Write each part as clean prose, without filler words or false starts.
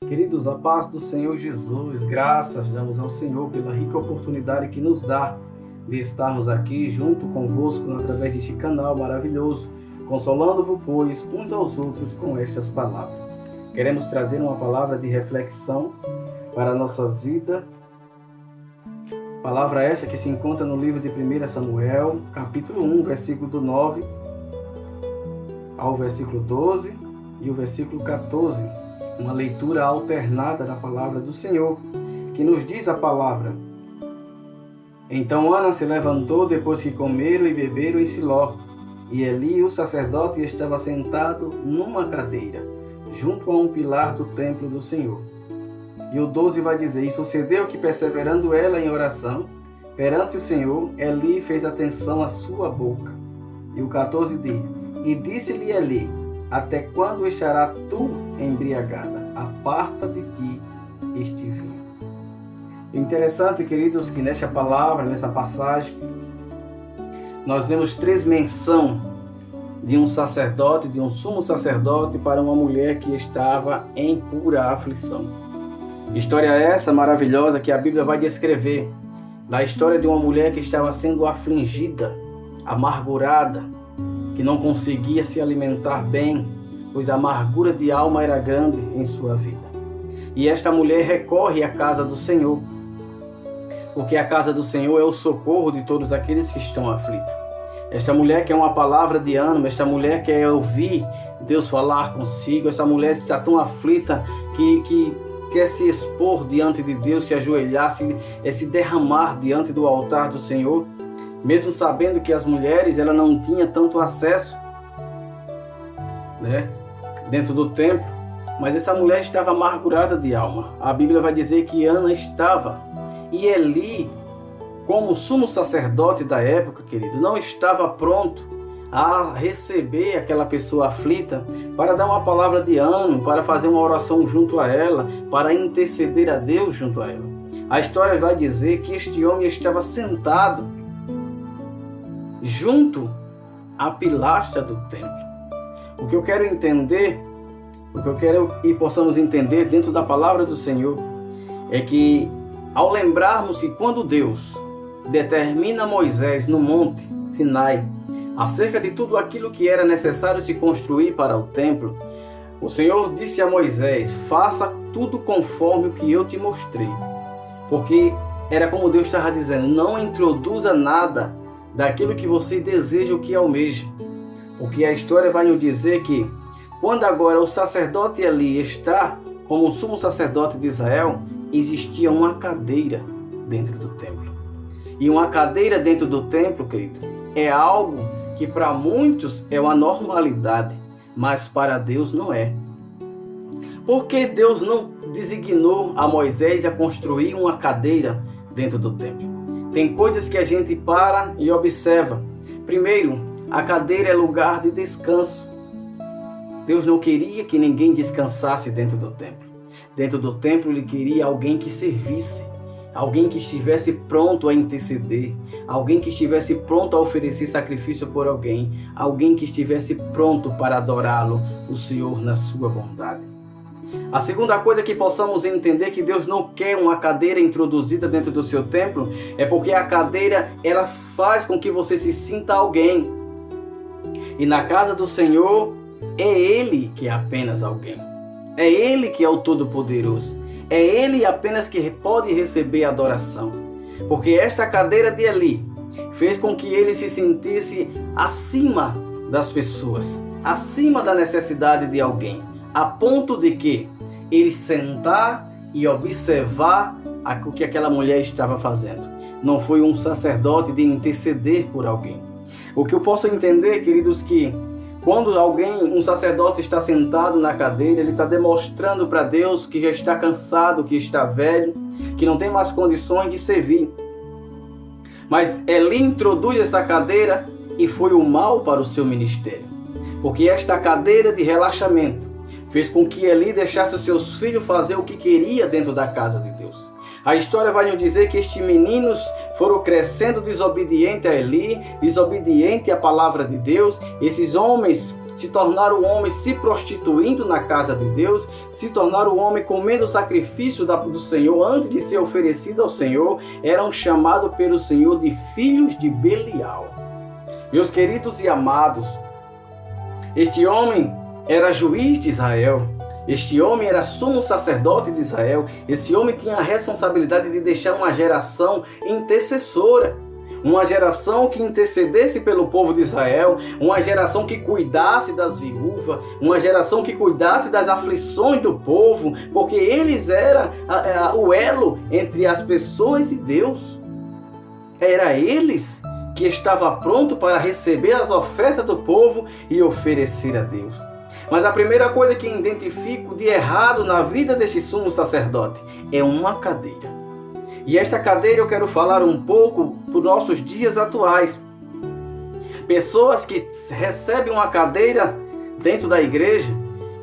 Queridos, a paz do Senhor Jesus, graças damos ao Senhor pela rica oportunidade que nos dá de estarmos aqui junto convosco através deste canal maravilhoso, consolando-vos, pois, uns aos outros com estas palavras. Queremos trazer uma palavra de reflexão para nossas vidas. Palavra essa que se encontra no livro de 1 Samuel, capítulo 1, versículo do 9 ao versículo 12 e o versículo 14. Uma leitura alternada da palavra do Senhor, que nos diz a palavra: Então Ana se levantou depois que comeram e beberam em Siló, e Eli, o sacerdote, estava sentado numa cadeira, junto a um pilar do templo do Senhor. E o 12 vai dizer: E sucedeu que, perseverando ela em oração perante o Senhor, Eli fez atenção à sua boca. E o 14 diz: E disse-lhe Eli: Até quando estará tu embriagada? Aparta de ti este vinho. Interessante, queridos, que nesta palavra, nessa passagem, nós vemos três menções de um sacerdote, de um sumo sacerdote para uma mulher que estava em pura aflição. História essa maravilhosa que a Bíblia vai descrever, da história de uma mulher que estava sendo afligida, amargurada, que não conseguia se alimentar bem, pois a amargura de alma era grande em sua vida. E esta mulher recorre à casa do Senhor, porque a casa do Senhor é o socorro de todos aqueles que estão aflitos. Esta mulher quer uma palavra de ânimo, esta mulher quer ouvir Deus falar consigo, esta mulher está tão aflita que quer se expor diante de Deus, se ajoelhar, se derramar diante do altar do Senhor, mesmo sabendo que as mulheres ela não tinham tanto acesso, dentro do templo, mas essa mulher estava amargurada de alma. A Bíblia vai dizer que Ana estava, e Eli, como sumo sacerdote da época, querido, não estava pronto a receber aquela pessoa aflita para dar uma palavra de ânimo, para fazer uma oração junto a ela, para interceder a Deus junto a ela. A história vai dizer que este homem estava sentado junto à pilastra do templo. O que eu quero entender, o que eu quero e possamos entender dentro da palavra do Senhor, é que ao lembrarmos que quando Deus determina Moisés no monte Sinai, acerca de tudo aquilo que era necessário se construir para o templo, o Senhor disse a Moisés: faça tudo conforme o que eu te mostrei. Porque era como Deus estava dizendo: não introduza nada daquilo que você deseja ou que almeja. Porque a história vai nos dizer que quando agora o sacerdote Eli está como sumo sacerdote de Israel, existia uma cadeira dentro do templo. E uma cadeira dentro do templo, querido, é algo que para muitos é uma normalidade, mas para Deus não é. Porque Deus não designou a Moisés a construir uma cadeira dentro do templo? Tem coisas que a gente para e observa. Primeiro, a cadeira é lugar de descanso. Deus não queria que ninguém descansasse dentro do templo. Dentro do templo Ele queria alguém que servisse, alguém que estivesse pronto a interceder, alguém que estivesse pronto a oferecer sacrifício por alguém, alguém que estivesse pronto para adorá-lo, o Senhor, na sua bondade. A segunda coisa que possamos entender que Deus não quer uma cadeira introduzida dentro do seu templo é porque a cadeira ela faz com que você se sinta alguém. E na casa do Senhor é Ele que é apenas alguém. É Ele que é o Todo-Poderoso. É Ele apenas que pode receber adoração. Porque esta cadeira de Eli fez com que ele se sentisse acima das pessoas, acima da necessidade de alguém, a ponto de que ele sentar e observar o que aquela mulher estava fazendo. Não foi um sacerdote de interceder por alguém. O que eu posso entender, queridos, que quando um sacerdote está sentado na cadeira, ele está demonstrando para Deus que já está cansado, que está velho, que não tem mais condições de servir. Mas Eli introduz essa cadeira e foi o mal para o seu ministério. Porque esta cadeira de relaxamento fez com que Eli deixasse os seus filhos fazer o que queria dentro da casa de Deus. A história vai nos dizer que estes meninos foram crescendo desobedientes a Eli, desobedientes à palavra de Deus. Esses homens se tornar o homem se prostituindo na casa de Deus, se tornar o homem comendo o sacrifício do Senhor antes de ser oferecido ao Senhor, eram chamados pelo Senhor de filhos de Belial. Meus queridos e amados, este homem era juiz de Israel. Este homem era sumo sacerdote de Israel. Esse homem tinha a responsabilidade de deixar uma geração intercessora. Uma geração que intercedesse pelo povo de Israel. Uma geração que cuidasse das viúvas. Uma geração que cuidasse das aflições do povo. Porque eles eram o elo entre as pessoas e Deus. Era eles que estavam prontos para receber as ofertas do povo e oferecer a Deus. Mas a primeira coisa que identifico de errado na vida deste sumo sacerdote é uma cadeira. E esta cadeira eu quero falar um pouco para os nossos dias atuais. Pessoas que recebem uma cadeira dentro da igreja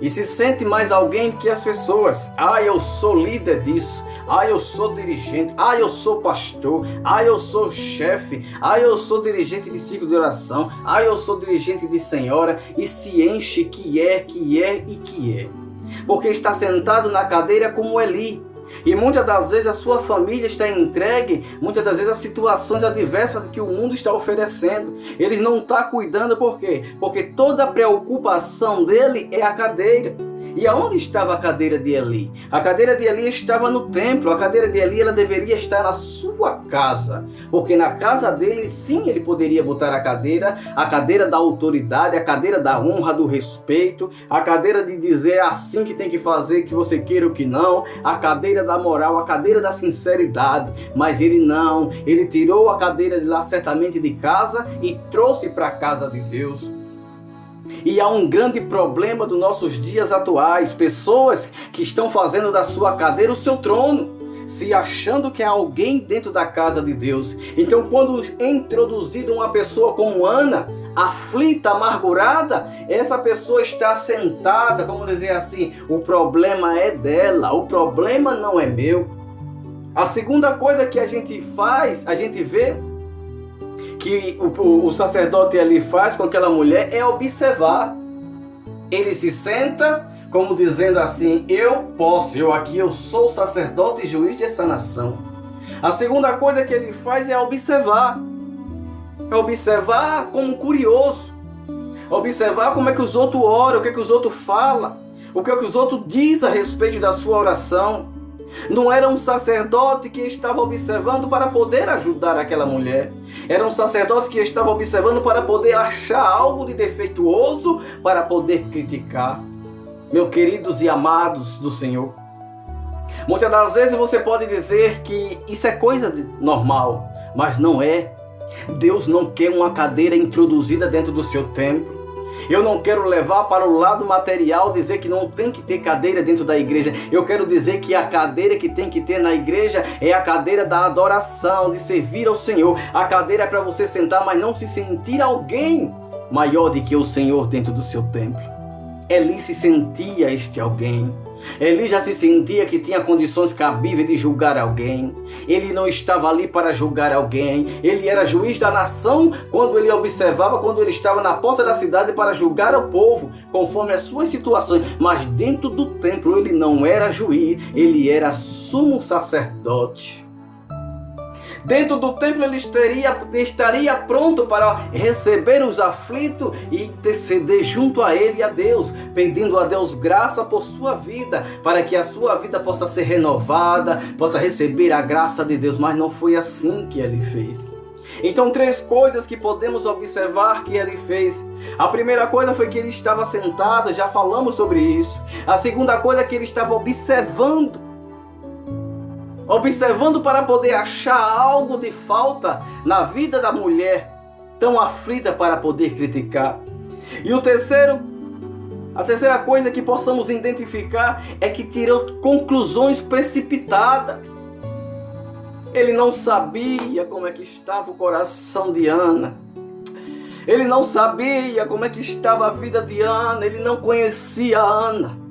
e se sentem mais alguém que as pessoas. Eu sou líder disso. Eu sou dirigente. Eu sou pastor. Eu sou chefe. Eu sou dirigente de ciclo de oração. Eu sou dirigente de senhora. E se enche que é. Porque está sentado na cadeira como Eli. E muitas das vezes a sua família está entregue, muitas das vezes a situações adversas que o mundo está oferecendo. Ele não está cuidando, por quê? Porque toda a preocupação dele é a cadeira. E aonde estava a cadeira de Eli? A cadeira de Eli estava no templo. A cadeira de Eli, ela deveria estar na sua casa. Porque na casa dele, sim, ele poderia botar a cadeira da autoridade, a cadeira da honra, do respeito, a cadeira de dizer assim que tem que fazer, que você queira ou que não, a cadeira da moral, a cadeira da sinceridade. Mas ele não, ele tirou a cadeira de lá certamente de casa e trouxe para a casa de Deus. E há um grande problema dos nossos dias atuais, pessoas que estão fazendo da sua cadeira o seu trono, se achando que é alguém dentro da casa de Deus. Então, quando é introduzida uma pessoa como Ana, aflita, amargurada, essa pessoa está sentada, como dizer assim, o problema é dela, o problema não é meu. A segunda coisa que a gente faz, a gente vê que o sacerdote ali faz com aquela mulher é observar. Ele se senta como dizendo assim, eu sou sacerdote e juiz dessa nação. A segunda coisa que ele faz é observar. É observar como curioso. Observar como é que os outros oram, o que é que os outros falam, o que é que os outros dizem a respeito da sua oração. Não era um sacerdote que estava observando para poder ajudar aquela mulher. Era um sacerdote que estava observando para poder achar algo de defeituoso para poder criticar. Meus queridos e amados do Senhor, muitas das vezes você pode dizer que isso é coisa normal, mas não é. Deus não quer uma cadeira introduzida dentro do seu templo. Eu não quero levar para o lado material, dizer que não tem que ter cadeira dentro da igreja. Eu quero dizer que a cadeira que tem que ter na igreja é a cadeira da adoração, de servir ao Senhor. A cadeira é para você sentar, mas não se sentir alguém maior do que o Senhor dentro do seu templo. Eli se sentia este alguém. Eli já se sentia que tinha condições cabíveis de julgar alguém. Ele não estava ali para julgar alguém. Ele era juiz da nação quando ele observava, quando ele estava na porta da cidade para julgar o povo, conforme as suas situações. Mas dentro do templo ele não era juiz, ele era sumo sacerdote. Dentro do templo ele estaria pronto para receber os aflitos e interceder junto a ele e a Deus, pedindo a Deus graça por sua vida, para que a sua vida possa ser renovada, possa receber a graça de Deus. Mas não foi assim que ele fez. Então, 3 coisas que podemos observar que ele fez. A primeira coisa foi que ele estava sentado, já falamos sobre isso. A segunda coisa é que ele estava observando para poder achar algo de falta na vida da mulher tão aflita para poder criticar. E a terceira coisa que possamos identificar é que tirou conclusões precipitadas. Ele não sabia como é que estava o coração de Ana. Ele não sabia como é que estava a vida de Ana. Ele não conhecia a Ana.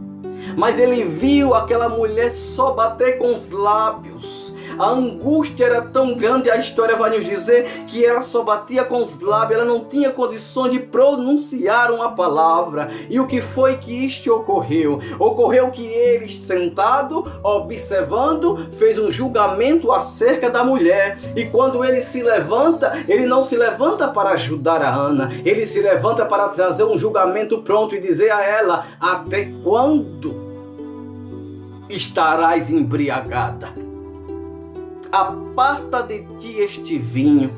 Mas ele viu aquela mulher só bater com os lábios. A angústia era tão grande, a história vai nos dizer que ela só batia com os lábios, ela não tinha condições de pronunciar uma palavra. E o que foi que isto ocorreu? Ocorreu que ele, sentado, observando, fez um julgamento acerca da mulher. E quando ele se levanta, ele não se levanta para ajudar a Ana, ele se levanta para trazer um julgamento pronto e dizer a ela: até quando estarás embriagada? Aparta de ti este vinho.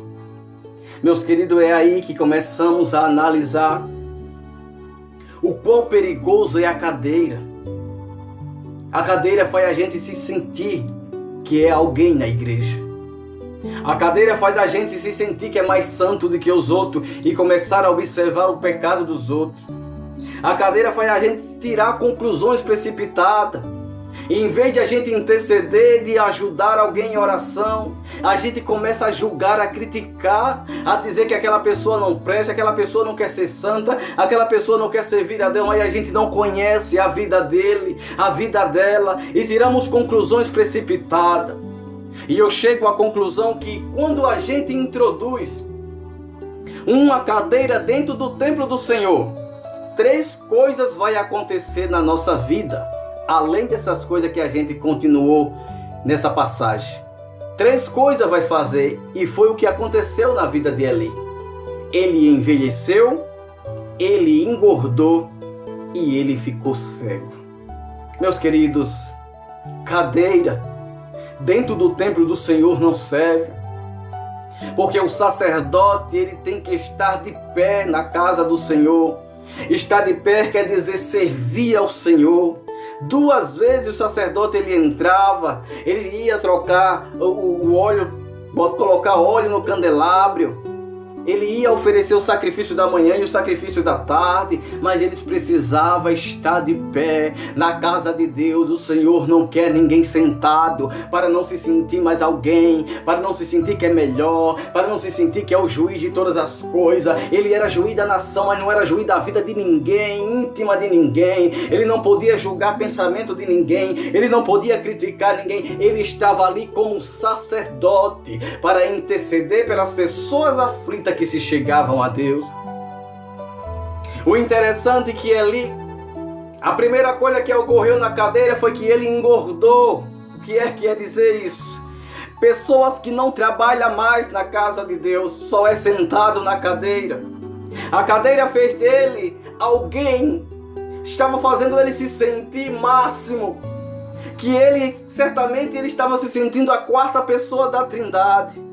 Meus queridos, é aí que começamos a analisar o quão perigoso é a cadeira. A cadeira faz a gente se sentir que é alguém na igreja. A cadeira faz a gente se sentir que é mais santo do que os outros e começar a observar o pecado dos outros. A cadeira faz a gente tirar conclusões precipitadas. E em vez de a gente interceder, de ajudar alguém em oração, a gente começa a julgar, a criticar, a dizer que aquela pessoa não presta, aquela pessoa não quer ser santa, aquela pessoa não quer servir a Deus, mas a gente não conhece a vida dele, a vida dela, e tiramos conclusões precipitadas. E eu chego à conclusão que quando a gente introduz uma cadeira dentro do templo do Senhor, 3 coisas vai acontecer na nossa vida. Além dessas coisas que a gente continuou nessa passagem. 3 coisas vai fazer, e foi o que aconteceu na vida de Eli. Ele envelheceu, ele engordou e ele ficou cego. Meus queridos, cadeira dentro do templo do Senhor não serve. Porque o sacerdote, ele tem que estar de pé na casa do Senhor. Estar de pé quer dizer servir ao Senhor. 2 vezes o sacerdote ele entrava, ele ia trocar o óleo, colocar óleo no candelabro, ele ia oferecer o sacrifício da manhã e o sacrifício da tarde, mas eles precisavam estar de pé na casa de Deus. O Senhor não quer ninguém sentado para não se sentir mais alguém, para não se sentir que é melhor, para não se sentir que é o juiz de todas as coisas. Ele era juiz da nação, mas não era juiz da vida de ninguém, íntima de ninguém. Ele não podia julgar pensamento de ninguém, ele não podia criticar ninguém. Ele estava ali como um sacerdote para interceder pelas pessoas aflitas que se chegavam a Deus. O interessante é que Eli, a primeira coisa que ocorreu na cadeira foi que ele engordou. O que quer dizer isso? Pessoas que não trabalham mais na casa de Deus, só é sentado na cadeira. A cadeira fez dele alguém, estava fazendo ele se sentir máximo, que ele certamente ele estava se sentindo a 4ª pessoa da Trindade.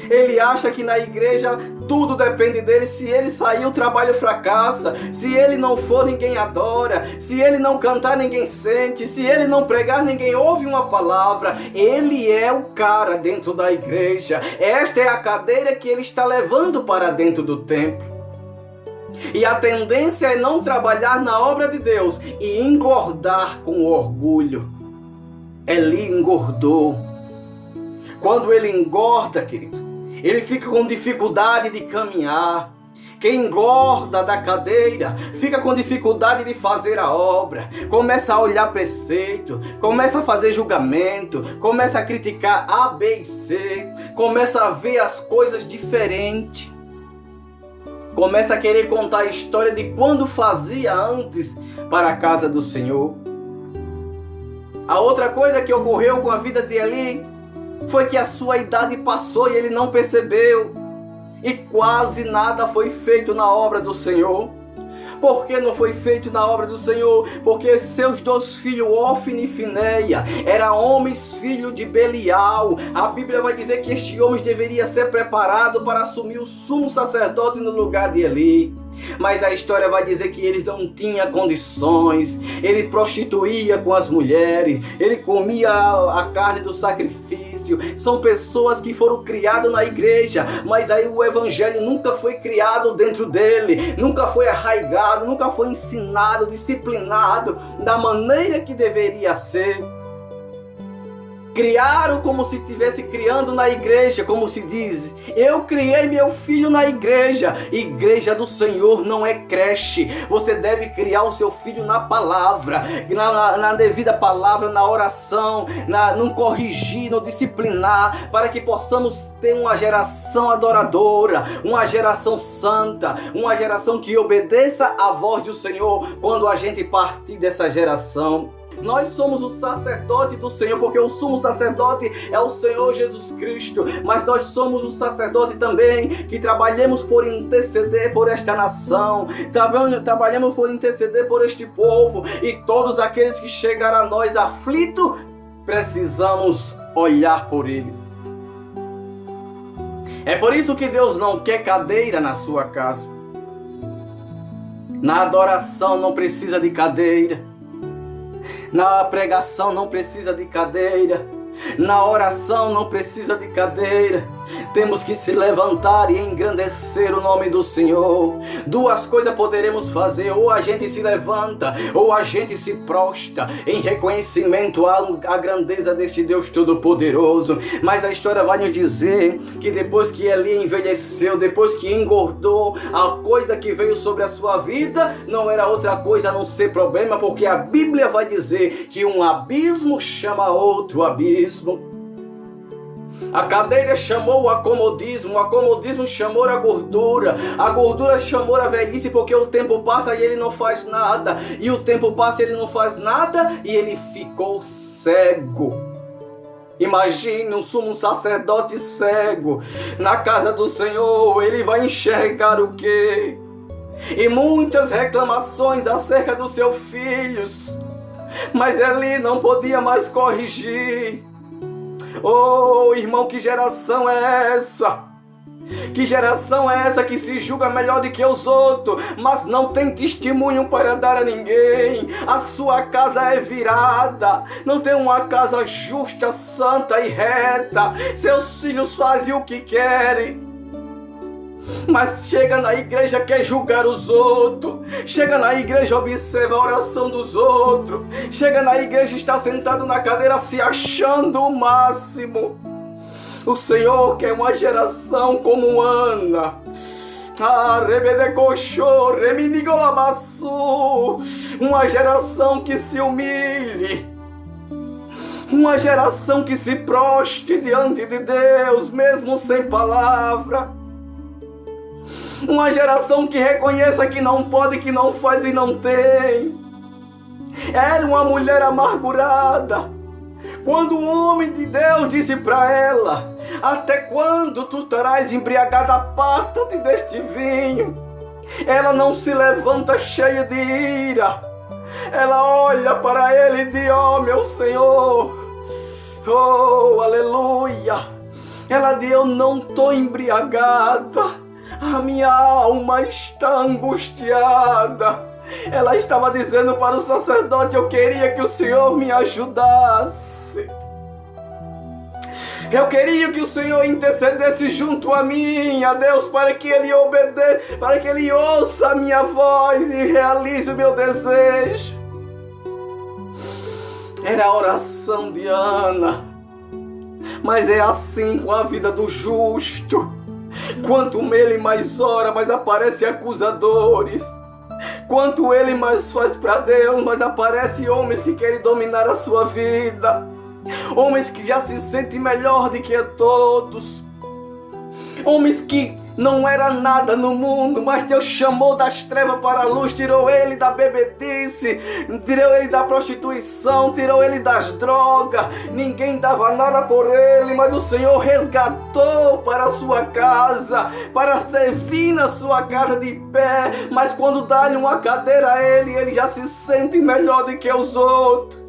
Ele acha que na igreja tudo depende dele. Se ele sair, o trabalho fracassa. Se ele não for, ninguém adora. Se ele não cantar, ninguém sente. Se ele não pregar, ninguém ouve uma palavra. Ele é o cara dentro da igreja. Esta é a cadeira que ele está levando para dentro do templo. E a tendência é não trabalhar na obra de Deus e engordar com orgulho. Eli engordou. Quando ele engorda, querido, ele fica com dificuldade de caminhar. Quem engorda da cadeira fica com dificuldade de fazer a obra. Começa a olhar preceito, começa a fazer julgamento, começa a criticar A, B e C, começa a ver as coisas diferentes. Começa a querer contar a história de quando fazia antes para a casa do Senhor. A outra coisa que ocorreu com a vida de Eli foi que a sua idade passou e ele não percebeu. E quase nada foi feito na obra do Senhor. Por que não foi feito na obra do Senhor? Porque seus 2 filhos, Ofni e Fineia, eram homens filhos de Belial. A Bíblia vai dizer que estes homens deveriam ser preparados para assumir o sumo sacerdote no lugar de Eli. Mas a história vai dizer que eles não tinham condições. Ele prostituía com as mulheres, ele comia a carne do sacrifício. São pessoas que foram criadas na igreja, mas aí o evangelho nunca foi criado dentro dele, nunca foi arraigado, nunca foi ensinado, disciplinado da maneira que deveria ser. Criaram como se estivesse criando na igreja, como se diz. Eu criei meu filho na igreja. Igreja do Senhor não é creche. Você deve criar o seu filho na palavra, na devida palavra, na oração, no corrigir, no disciplinar, para que possamos ter uma geração adoradora, uma geração santa, uma geração que obedeça à voz do Senhor quando a gente partir dessa geração. Nós somos o sacerdote do Senhor, porque o sumo sacerdote é o Senhor Jesus Cristo. Mas nós somos o sacerdote também que trabalhamos por interceder por esta nação. Trabalhamos por interceder por este povo. E todos aqueles que chegaram a nós aflitos, precisamos olhar por eles. É por isso que Deus não quer cadeira na sua casa. Na adoração não precisa de cadeira. Na pregação não precisa de cadeira. Na oração não precisa de cadeira. Temos que se levantar e engrandecer o nome do Senhor. Duas coisas poderemos fazer: ou a gente se levanta, ou a gente se prostra em reconhecimento à grandeza deste Deus Todo-Poderoso. Mas a história vai nos dizer que depois que Eli envelheceu, depois que engordou, a coisa que veio sobre a sua vida não era outra coisa a não ser problema, porque a Bíblia vai dizer que um abismo chama outro abismo. A cadeira chamou o acomodismo chamou a gordura chamou a velhice, porque o tempo passa e ele não faz nada, e o tempo passa e ele não faz nada, e ele ficou cego. Imagine um sumo sacerdote cego na casa do Senhor, ele vai enxergar o quê? E muitas reclamações acerca dos seus filhos, mas Eli não podia mais corrigir. Oh, irmão, que geração é essa? Que geração é essa que se julga melhor do que os outros, mas não tem testemunho para dar a ninguém? A sua casa é virada, não tem uma casa justa, santa e reta. Seus filhos fazem o que querem, mas chega na igreja, quer julgar os outros. Chega na igreja, observa a oração dos outros. Chega na igreja, está sentado na cadeira se achando o máximo. O Senhor quer uma geração como Ana. Uma geração que se humilhe, uma geração que se prostre diante de Deus, mesmo sem palavra. Uma geração que reconheça que não pode, que não faz e não tem. Era uma mulher amargurada. Quando o homem de Deus disse para ela: até quando tu estarás embriagada? Aparta-te deste vinho. Ela não se levanta cheia de ira. Ela olha para ele e diz: oh, meu Senhor, oh, aleluia. Ela diz: eu não estou embriagada. A minha alma está angustiada. Ela estava dizendo para o sacerdote: eu queria que o Senhor me ajudasse. Eu queria que o Senhor intercedesse junto a mim, a Deus, para que Ele obedeça, para que Ele ouça a minha voz e realize o meu desejo. Era a oração de Ana. Mas é assim com a vida do justo. Quanto ele mais ora, mais aparecem acusadores. Quanto ele mais faz para Deus, mais aparecem homens que querem dominar a sua vida. Homens que já se sentem melhor do que todos. Homens que não era nada no mundo, mas Deus chamou das trevas para a luz, tirou ele da bebedice, tirou ele da prostituição, tirou ele das drogas. Ninguém dava nada por ele, mas o Senhor resgatou para a sua casa, para servir na sua casa de pé. Mas quando dá-lhe uma cadeira a ele, ele já se sente melhor do que os outros.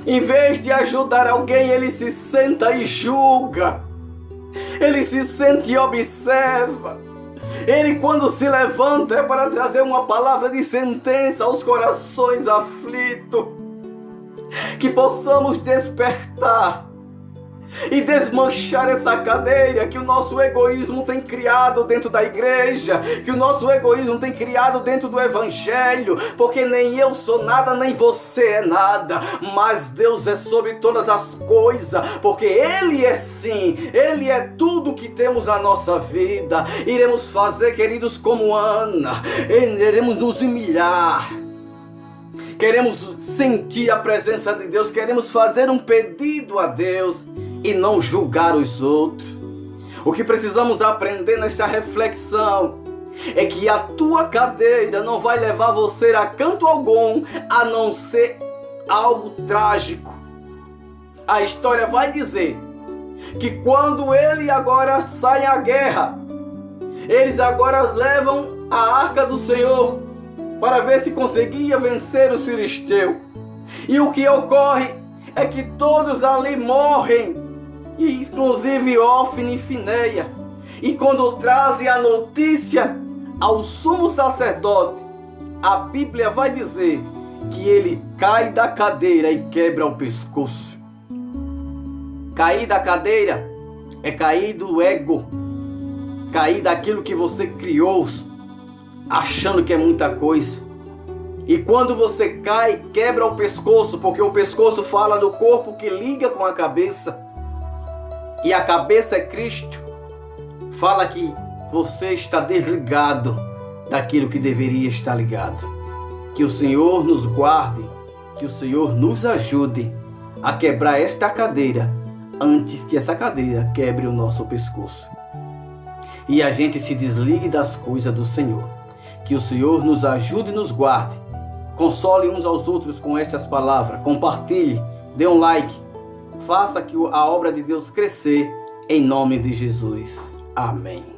Em vez de ajudar alguém, ele se senta e julga. Ele se sente e observa. Ele, quando se levanta, é para trazer uma palavra de sentença aos corações aflitos. Que possamos despertar e desmanchar essa cadeira que o nosso egoísmo tem criado dentro da igreja, que o nosso egoísmo tem criado dentro do evangelho, porque nem eu sou nada, nem você é nada, mas Deus é sobre todas as coisas, porque Ele é sim, Ele é tudo que temos na nossa vida. Iremos fazer, queridos, como Ana, iremos nos humilhar, queremos sentir a presença de Deus, queremos fazer um pedido a Deus e não julgar os outros. O que precisamos aprender nesta reflexão é que a tua cadeira não vai levar você a canto algum, a não ser algo trágico. A história vai dizer que quando ele agora sai à guerra, eles agora levam a arca do Senhor para ver se conseguia vencer os filisteus. E o que ocorre é que todos ali morrem, inclusive Hófni e Finéia. E quando trazem a notícia ao sumo sacerdote, a Bíblia vai dizer que ele cai da cadeira e quebra o pescoço. Cair da cadeira é cair do ego, cair daquilo que você criou, achando que é muita coisa. E quando você cai, quebra o pescoço, porque o pescoço fala do corpo que liga com a cabeça. E a cabeça é Cristo. Fala que você está desligado daquilo que deveria estar ligado. Que o Senhor nos guarde, que o Senhor nos ajude a quebrar esta cadeira, antes que essa cadeira quebre o nosso pescoço. E a gente se desligue das coisas do Senhor. Que o Senhor nos ajude e nos guarde. Console uns aos outros com estas palavras. Compartilhe, dê um like. Faça que a obra de Deus crescer em nome de Jesus. Amém.